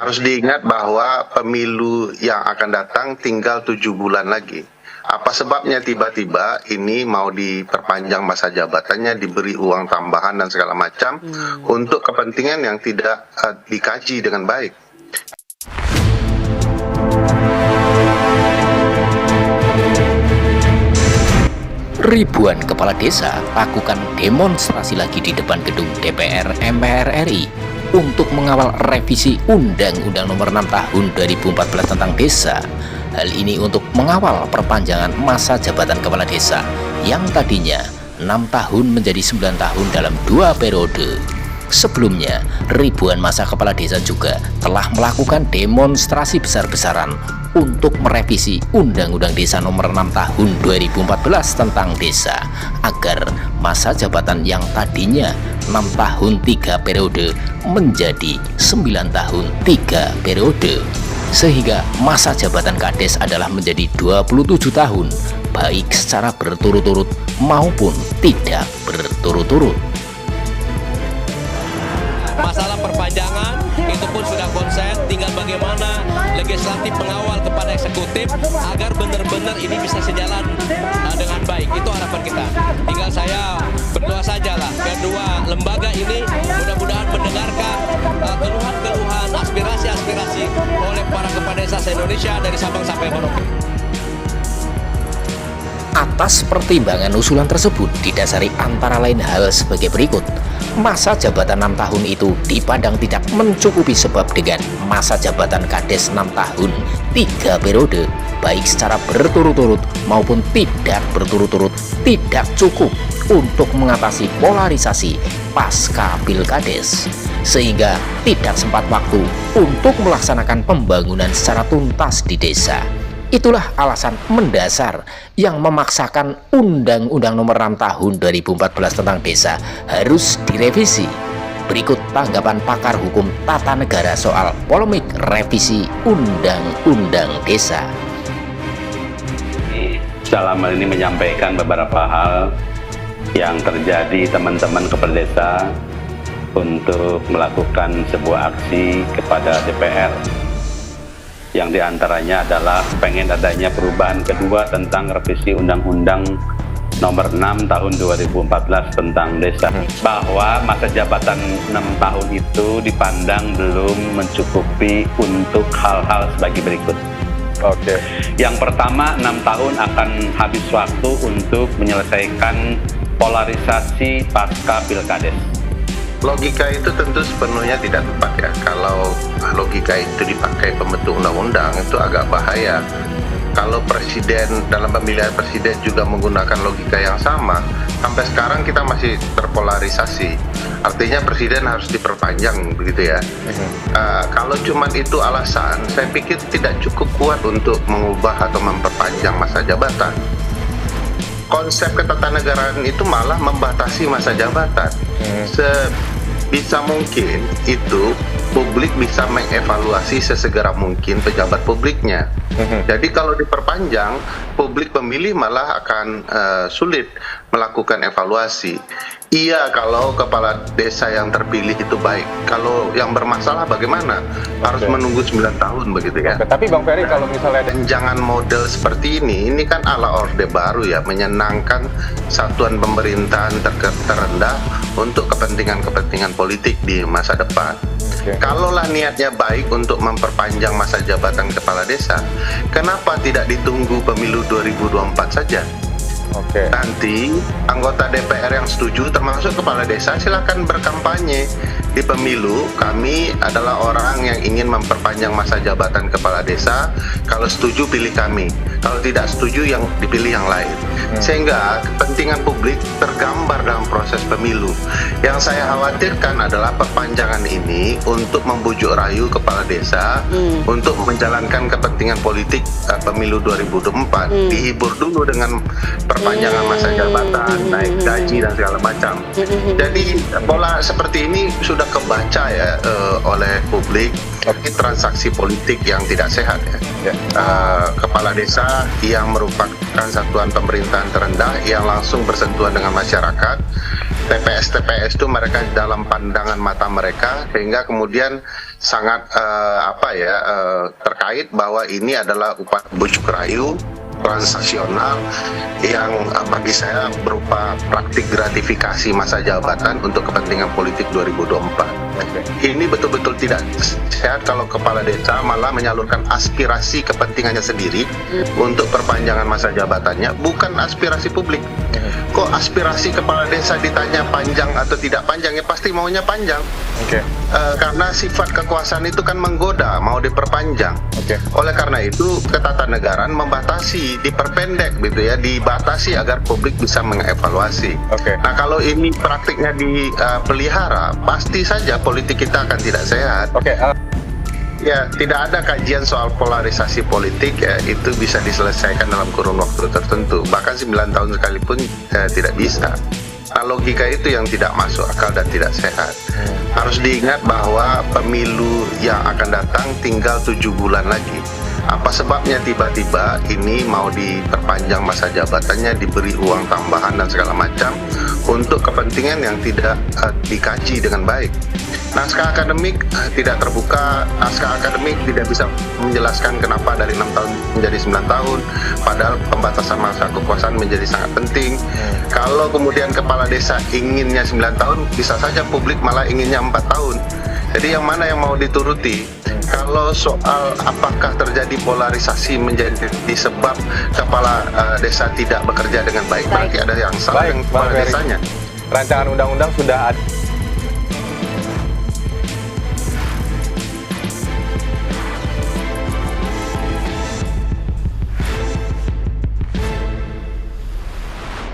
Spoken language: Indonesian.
Harus diingat bahwa pemilu yang akan datang tinggal 7 bulan lagi. Apa sebabnya tiba-tiba ini mau diperpanjang masa jabatannya, diberi uang tambahan dan segala macam untuk kepentingan yang tidak dikaji dengan baik. Ribuan kepala desa lakukan demonstrasi lagi di depan gedung DPR MPR RI untuk mengawal revisi Undang-Undang Nomor 6 Tahun 2014 tentang desa. Hal ini untuk mengawal perpanjangan masa jabatan kepala desa yang tadinya 6 tahun menjadi 9 tahun dalam 2 periode. Sebelumnya, ribuan masa kepala desa juga telah melakukan demonstrasi besar-besaran untuk merevisi Undang-Undang Desa Nomor 6 Tahun 2014 tentang desa agar masa jabatan yang tadinya 6 tahun 3 periode menjadi 9 tahun 3 periode, sehingga masa jabatan Kades adalah menjadi 27 tahun baik secara berturut-turut maupun tidak berturut-turut. Masalah perpanjangan itu pun sudah konsen, tinggal bagaimana legislatif mengawal kepada eksekutif agar benar-benar ini bisa sejalan dengan baik. Itu harapan kita. Tinggal saya berdoa sajalah kedua lembaga ini mudah-mudahan mendengarkan keluhan-keluhan, aspirasi-aspirasi oleh para kepala desa se-Indonesia dari Sabang sampai Merauke. Atas pertimbangan usulan tersebut didasari antara lain hal sebagai berikut. Masa jabatan 6 tahun itu dipandang tidak mencukupi sebab dengan masa jabatan Kades 6 tahun 3 periode baik secara berturut-turut maupun tidak berturut-turut tidak cukup untuk mengatasi polarisasi pasca Pilkades, sehingga tidak sempat waktu untuk melaksanakan pembangunan secara tuntas di desa. Itulah alasan mendasar yang memaksakan Undang-Undang Nomor 6 Tahun 2014 tentang desa harus direvisi. Berikut tanggapan pakar hukum tata negara soal polemik revisi Undang-Undang Desa. Dalam hal ini menyampaikan beberapa hal yang terjadi teman-teman kepala desa untuk melakukan sebuah aksi kepada DPR. Yang diantaranya adalah pengen adanya perubahan kedua tentang revisi Undang-Undang Nomor 6 Tahun 2014 tentang desa, bahwa masa jabatan 6 tahun itu dipandang belum mencukupi untuk hal-hal sebagai berikut. Oke. Yang pertama, 6 tahun akan habis waktu untuk menyelesaikan polarisasi pasca Pilkades. Logika itu tentu sepenuhnya tidak tepat ya. Kalau logika itu dipakai pembentuk undang-undang itu agak bahaya. Kalau presiden dalam pemilihan presiden juga menggunakan logika yang sama, sampai sekarang kita masih terpolarisasi. Artinya presiden harus diperpanjang begitu ya. Kalau cuma itu alasan, saya pikir tidak cukup kuat untuk mengubah atau memperpanjang masa jabatan. Konsep ketatanegaraan itu malah membatasi masa jabatan. Sebisa mungkin itu publik bisa mengevaluasi sesegera mungkin pejabat publiknya. Jadi kalau diperpanjang, publik pemilih malah akan sulit melakukan evaluasi. Iya, kalau kepala desa yang terpilih itu baik. Kalau yang bermasalah bagaimana? Harus menunggu 9 tahun begitu ya. Tapi Bang Ferry, kalau misalnya Dan jangan model seperti ini kan ala Orde Baru ya, menyenangkan satuan pemerintahan terendah untuk kepentingan-kepentingan politik di masa depan. Kalaulah niatnya baik untuk memperpanjang masa jabatan kepala desa, kenapa tidak ditunggu pemilu 2024 saja? Nanti anggota DPR yang setuju termasuk kepala desa silakan berkampanye di pemilu. Kami adalah orang yang ingin memperpanjang masa jabatan kepala desa. Kalau setuju pilih kami, kalau tidak setuju yang dipilih yang lain. Sehingga kepentingan publik tergambar dalam proses pemilu. Yang saya khawatirkan adalah perpanjangan ini untuk membujuk rayu kepala desa untuk menjalankan kepentingan politik pemilu 2024. Dihibur dulu dengan perpanjangan masa jabatan, naik gaji dan segala macam. Jadi pola seperti ini sudah kebaca ya oleh publik. Ini transaksi politik yang tidak sehat ya. Kepala desa yang merupakan satuan pemerintahan terendah yang langsung bersentuhan dengan masyarakat TPS itu mereka dalam pandangan mata mereka, sehingga kemudian sangat terkait bahwa ini adalah upaya bujuk rayu transaksional yang bagi saya berupa praktik gratifikasi masa jabatan untuk kepentingan politik 2024. Ini betul-betul tidak sehat kalau kepala desa malah menyalurkan aspirasi kepentingannya sendiri untuk perpanjangan masa jabatannya, bukan aspirasi publik. Kok aspirasi kepala desa ditanya panjang atau tidak panjang, ya pasti maunya panjang. Karena sifat kekuasaan itu kan menggoda, mau diperpanjang. Oleh karena itu ketatanegaraan membatasi, diperpendek gitu ya, dibatasi agar publik bisa mengevaluasi. Nah kalau ini praktiknya dipelihara, pasti saja politik kita akan tidak sehat. Ya, tidak ada kajian soal polarisasi politik ya, itu bisa diselesaikan dalam kurun waktu tertentu. Bahkan 9 tahun sekalipun tidak bisa. Nah, logika itu yang tidak masuk akal dan tidak sehat. Harus diingat bahwa pemilu yang akan datang tinggal 7 bulan lagi. Apa sebabnya tiba-tiba ini mau diperpanjang masa jabatannya, diberi uang tambahan dan segala macam untuk kepentingan yang tidak dikaji dengan baik. Naskah akademik tidak terbuka, naskah akademik tidak bisa menjelaskan kenapa dari 6 tahun menjadi 9 tahun, padahal pembatasan masa kekuasaan menjadi sangat penting. Kalau kemudian kepala desa inginnya 9 tahun, bisa saja publik malah inginnya 4 tahun. Jadi yang mana yang mau dituruti? Kalau soal apakah terjadi polarisasi menjadi sebab kepala desa tidak bekerja dengan baik, berarti ada yang salah dengan kepala desanya. Rancangan undang-undang sudah ada.